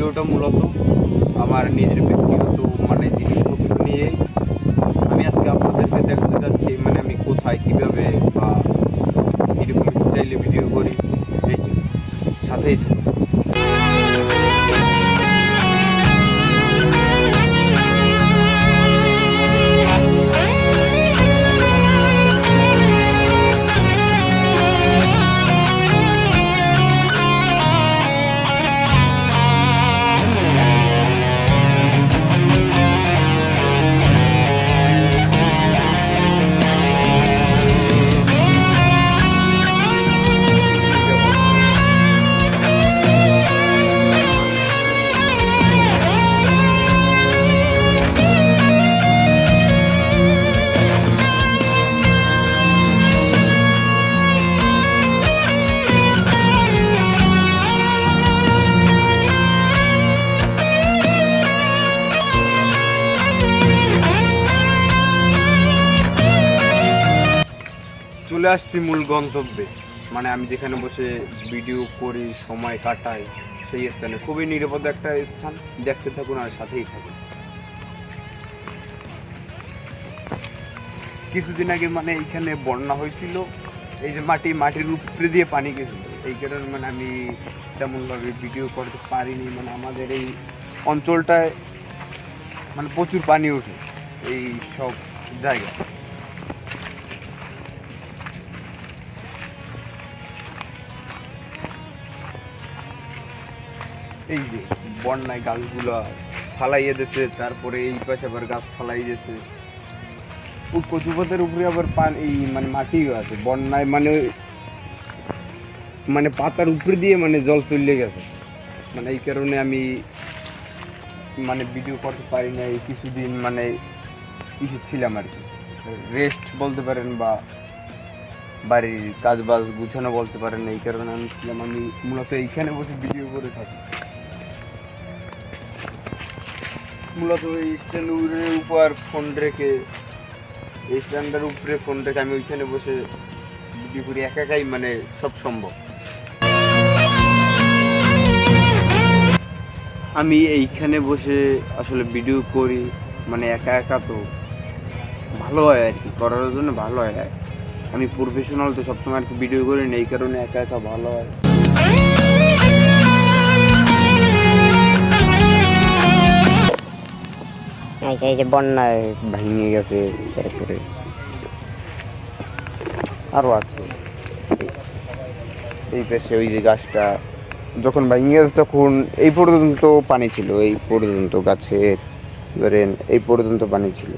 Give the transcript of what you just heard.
ভিডিওটা মূলত আমার নিজের ব্যক্তিগত মানে জিনিসপত্র নিয়ে আমি আজকে আপনাদেরকে দেখাতে যাচ্ছি, মানে আমি কোথায় কীভাবে বা কীরকম স্টাইলে ভিডিও করি, এই সাথেই চলে আসছি মূল গন্তব্যে, মানে আমি যেখানে বসে ভিডিও করি, সময় কাটাই, সেই স্থানে খুবই নিরাপদ একটা স্থান। দেখতে থাকুন আর সাথেই থাকুন। কিছুদিন আগে মানে এইখানে বন্যা হয়েছিল, এই যে মাটির উপরে দিয়ে পানি গেছিল, এই কারণে মানে আমি তেমনভাবে ভিডিও করতে পারিনি। মানে আমাদের এই অঞ্চলটায় মানে প্রচুর পানি ওঠে এই সব জায়গায়। এই যে বন্যায় গাছগুলো ফালাইয়ে দিচ্ছে, তারপরে এই পাশে আবার গাছ ফালাই দিচ্ছে, কচুপাতার উপরে আবার পানি মানে মাটিও আছে। বন্যায় মানে পাতার উপরে দিয়ে মানে জল চলে গেছে, মানে এই কারণে আমি মানে ভিডিও করতে পারি না। এই কিছুদিন মানে কিছু ছিলাম আর কি, রেস্ট বলতে পারেন বা বাড়ির কাজ বাজ গুছানো বলতে পারেন। এই কারণে আমি ছিলাম, আমি মূলত এইখানে বসে ভিডিও করে থাকি। মূলত এই স্ট্যান্ডের উপর ফোন রেখে, এই স্ট্যান্ডের উপরে ফোন রেখে আমি ওইখানে বসে ভিডিও করি, একাই মানে সব সম্ভব। আমি এইখানে বসে আসলে ভিডিও করি, মানে একা একা তো ভালো হয় আর কি, করার জন্য ভালো হয়। আমি প্রফেশনাল তো সবসময় আর কি ভিডিও করি না, এই কারণে একা একা ভালো হয়। এই যে বন্যায় ভেঙে গেছে, তারপরে আরও আছে এই পাশে ওই যে গাছটা যখন ভেঙে গেছে তখন এই পর্যন্ত পানি ছিল, এই পর্যন্ত গাছের ধরেন এই পর্যন্ত পানি ছিল।